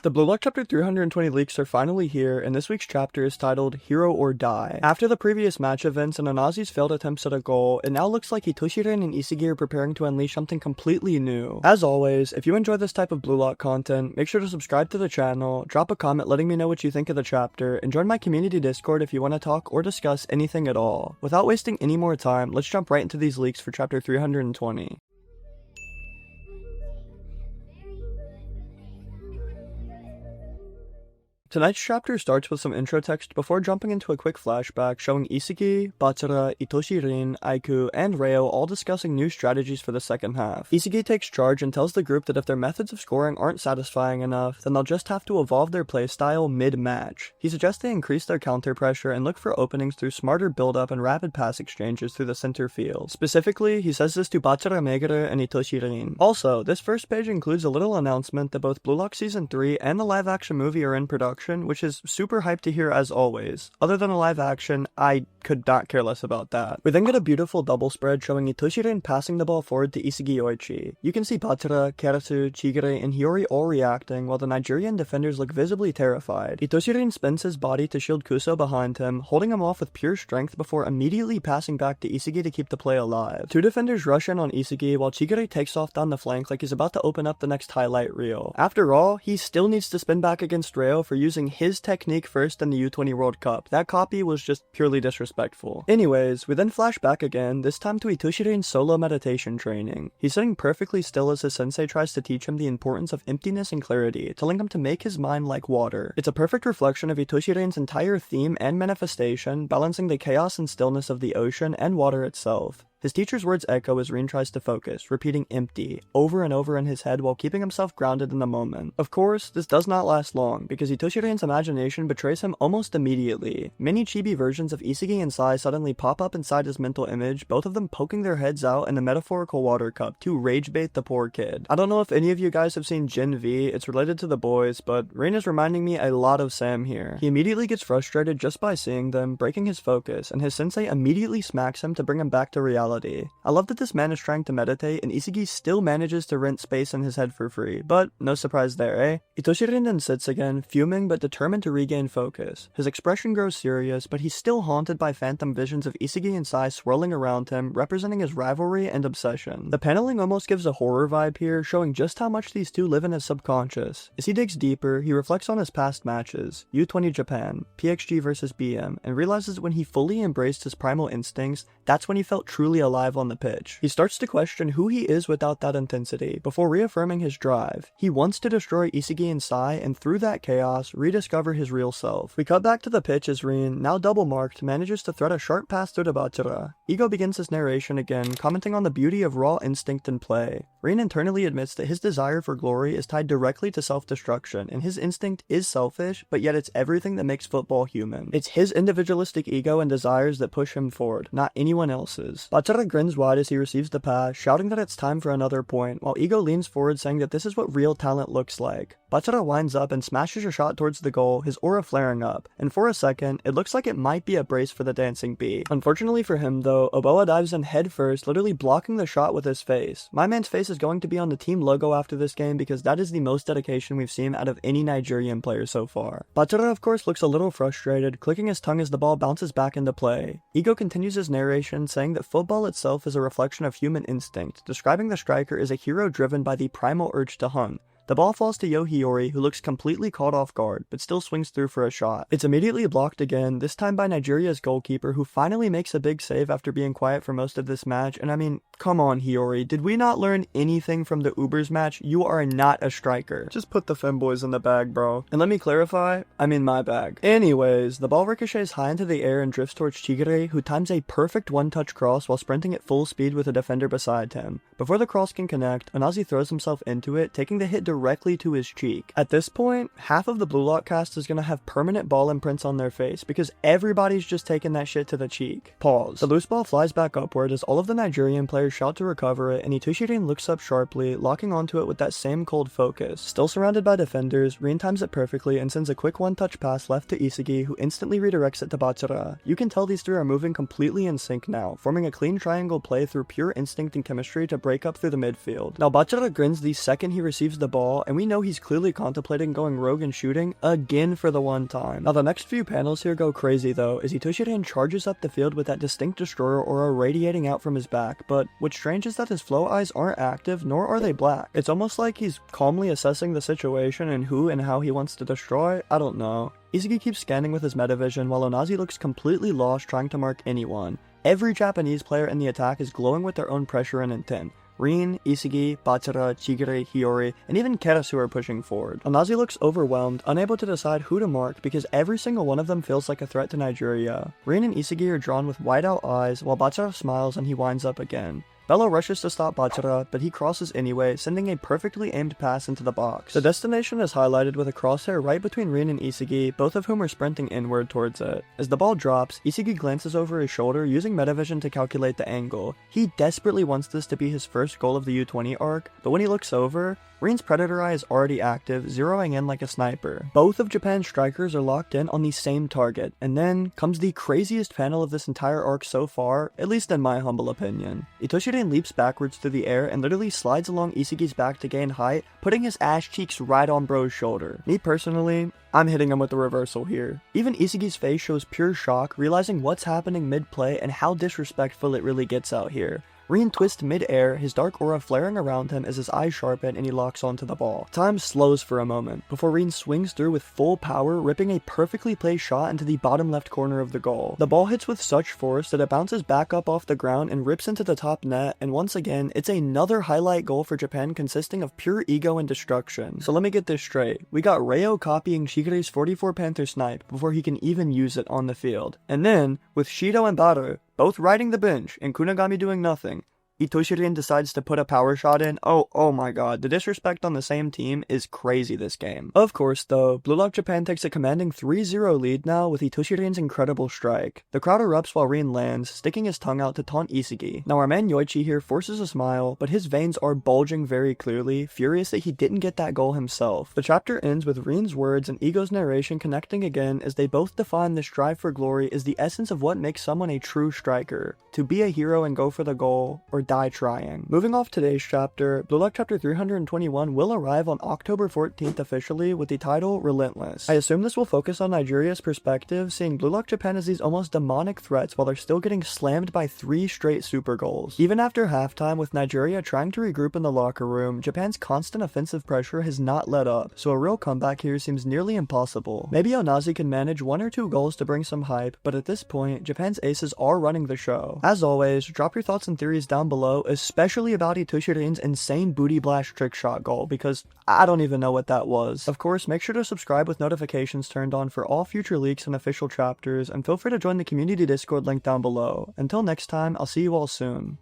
The Blue Lock Chapter 320 leaks are finally here, and this week's chapter is titled Hero or Die. After the previous match events and Anazi's failed attempts at a goal, it now looks like ITOSHI RIN and Isagi are preparing to unleash something completely new. As always, if you enjoy this type of Blue Lock content, make sure to subscribe to the channel, drop a comment letting me know what you think of the chapter, and join my community Discord if you want to talk or discuss anything at all. Without wasting any more time, let's jump right into these leaks for Chapter 320. Tonight's chapter starts with some intro text before jumping into a quick flashback showing Isagi, Bachira, ITOSHI RIN, Aiku, and Reo all discussing new strategies for the second half. Isagi takes charge and tells the group that if their methods of scoring aren't satisfying enough, then they'll just have to evolve their playstyle mid-match. He suggests they increase their counter pressure and look for openings through smarter build-up and rapid pass exchanges through the center field. Specifically, he says this to Bachira, meguru, and ITOSHI RIN. Also, this first page includes a little announcement that both Blue Lock Season 3 and the live-action movie are in production, which is super hyped to hear as always. Other than a live action, I could not care less about that. We then get a beautiful double spread showing ITOSHI RIN passing the ball forward to Isagi Yoichi. You can see Bachira, Karasu, Chigure, and Hiyori all reacting while the Nigerian defenders look visibly terrified. ITOSHI RIN spins his body to shield Kuso behind him, holding him off with pure strength before immediately passing back to Isagi to keep the play alive. Two defenders rush in on Isagi while Chigure takes off down the flank like he's about to open up the next highlight reel. After all, he still needs to spin back against Reo for using his technique first in the U20 World Cup. That copy was just purely disrespectful. Anyways, we then flash back again, this time to ITOSHI RIN's solo meditation training. He's sitting perfectly still as his sensei tries to teach him the importance of emptiness and clarity, telling him to make his mind like water. It's a perfect reflection of ITOSHI RIN's entire theme and manifestation, balancing the chaos and stillness of the ocean and water itself. His teacher's words echo as Rin tries to focus, repeating empty over and over in his head while keeping himself grounded in the moment. Of course, this does not last long, because ITOSHI RIN's imagination betrays him almost immediately. Many chibi versions of Isagi and Sai suddenly pop up inside his mental image, both of them poking their heads out in the metaphorical water cup to rage bait the poor kid. I don't know if any of you guys have seen Gen V, it's related to the boys, but Rin is reminding me a lot of Sam here. He immediately gets frustrated just by seeing them, breaking his focus, and his sensei immediately smacks him to bring him back to reality. I love that this man is trying to meditate and Isagi still manages to rent space in his head for free, but no surprise there, eh? ITOSHI RIN then sits again, fuming but determined to regain focus. His expression grows serious, but he's still haunted by phantom visions of Isagi and Sai swirling around him, representing his rivalry and obsession. The paneling almost gives a horror vibe here, showing just how much these two live in his subconscious. As he digs deeper, he reflects on his past matches, U20 Japan, PXG vs BM, and realizes when he fully embraced his primal instincts, that's when he felt truly alive on the pitch. He starts to question who he is without that intensity, before reaffirming his drive. He wants to destroy Isagi and Sai, and through that chaos, rediscover his real self. We cut back to the pitch as Rin, now double marked, manages to thread a sharp pass through to Bachira. Ego begins his narration again, commenting on the beauty of raw instinct and play. Rin internally admits that his desire for glory is tied directly to self-destruction, and his instinct is selfish, but yet it's everything that makes football human. It's his individualistic ego and desires that push him forward, not anyone else's. Bachira grins wide as he receives the pass, shouting that it's time for another point, while Ego leans forward saying that this is what real talent looks like. Bachira winds up and smashes a shot towards the goal, his aura flaring up, and for a second, it looks like it might be a brace for the dancing bee. Unfortunately for him though, Oboa dives in head first, literally blocking the shot with his face. My man's face is going to be on the team logo after this game because that is the most dedication we've seen out of any Nigerian player so far. Bachira of course looks a little frustrated, clicking his tongue as the ball bounces back into play. Ego continues his narration, saying that football itself is a reflection of human instinct, describing the striker as a hero driven by the primal urge to hunt. The ball falls to Hiyori, who looks completely caught off guard, but still swings through for a shot. It's immediately blocked again, this time by Nigeria's goalkeeper, who finally makes a big save after being quiet for most of this match, and I mean, come on Hiyori, did we not learn anything from the Ubers match? You are not a striker. Just put the femboys in the bag, bro. And let me clarify, I mean my bag. Anyways, the ball ricochets high into the air and drifts towards Chigure, who times a perfect one-touch cross while sprinting at full speed with a defender beside him. Before the cross can connect, Anazi throws himself into it, taking the hit directly to his cheek. At this point, half of the Blue Lock cast is gonna have permanent ball imprints on their face because everybody's just taking that shit to the cheek. Pause. The loose ball flies back upward as all of the Nigerian players players shout to recover it, and ITOSHI RIN looks up sharply, locking onto it with that same cold focus. Still surrounded by defenders, RIN times it perfectly and sends a quick one-touch pass left to Isagi, who instantly redirects it to bachira. You can tell these three are moving completely in sync now, forming a clean triangle play through pure instinct and chemistry to break up through the midfield. Now bachira grins the second he receives the ball, and we know he's clearly contemplating going rogue and shooting again for the one time. Now the next few panels here go crazy though, as ITOSHI RIN charges up the field with that distinct destroyer aura radiating out from his back, but what's strange is that his flow eyes aren't active, nor are they black. It's almost like he's calmly assessing the situation and who and how he wants to destroy. I don't know. Isagi keeps scanning with his metavision while Onazi looks completely lost trying to mark anyone. Every Japanese player in the attack is glowing with their own pressure and intent. Rin, Isagi, bachira, Chigure, Hiyori, and even Kerasu are pushing forward. Onazi looks overwhelmed, unable to decide who to mark because every single one of them feels like a threat to Nigeria. Rin and Isagi are drawn with wide-out eyes while bachira smiles and he winds up again. Bello rushes to stop bachira, but he crosses anyway, sending a perfectly aimed pass into the box. The destination is highlighted with a crosshair right between Rin and Isagi, both of whom are sprinting inward towards it. As the ball drops, Isagi glances over his shoulder using metavision to calculate the angle. He desperately wants this to be his first goal of the U20 arc, but when he looks over, Rin's predator eye is already active, zeroing in like a sniper. Both of Japan's strikers are locked in on the same target, and then comes the craziest panel of this entire arc so far, at least in my humble opinion. ITOSHI RIN leaps backwards through the air and literally slides along Isagi's back to gain height, putting his ass cheeks right on bro's shoulder. Me personally, I'm hitting him with the reversal here. Even Isagi's face shows pure shock, realizing what's happening mid-play and how disrespectful it really gets out here. Rin twists mid-air, his dark aura flaring around him as his eyes sharpen and he locks onto the ball. Time slows for a moment, before Rin swings through with full power, ripping a perfectly placed shot into the bottom left corner of the goal. The ball hits with such force that it bounces back up off the ground and rips into the top net, and once again, it's another highlight goal for Japan consisting of pure ego and destruction. So let me get this straight. We got Reo copying Shigure's 44 Panther snipe before he can even use it on the field. And then, with Shido and Baru both riding the bench and Kunagami doing nothing, ITOSHI RIN decides to put a power shot in. Oh my god, the disrespect on the same team is crazy this game. Of course though, Blue Lock Japan takes a commanding 3-0 lead now with ITOSHI RIN's incredible strike. The crowd erupts while Rin lands, sticking his tongue out to taunt Isagi. Now our man Yoichi here forces a smile, but his veins are bulging very clearly, furious that he didn't get that goal himself. The chapter ends with Rin's words and Ego's narration connecting again as they both define the strive for glory is the essence of what makes someone a true striker. To be a hero and go for the goal, or die trying. Moving off today's chapter, Blue Lock chapter 321 will arrive on October 14th officially with the title Relentless. I assume this will focus on Nigeria's perspective, seeing Blue Lock Japan as these almost demonic threats while they're still getting slammed by 3 straight super goals. Even after halftime, with Nigeria trying to regroup in the locker room, Japan's constant offensive pressure has not let up, so a real comeback here seems nearly impossible. Maybe Onazi can manage 1 or 2 goals to bring some hype, but at this point, Japan's aces are running the show. As always, drop your thoughts and theories down below, especially about ITOSHI RIN's insane booty blast trick shot goal, because I don't even know what that was. Of course, make sure to subscribe with notifications turned on for all future leaks and official chapters, and feel free to join the community Discord link down below. Until next time, I'll see you all soon.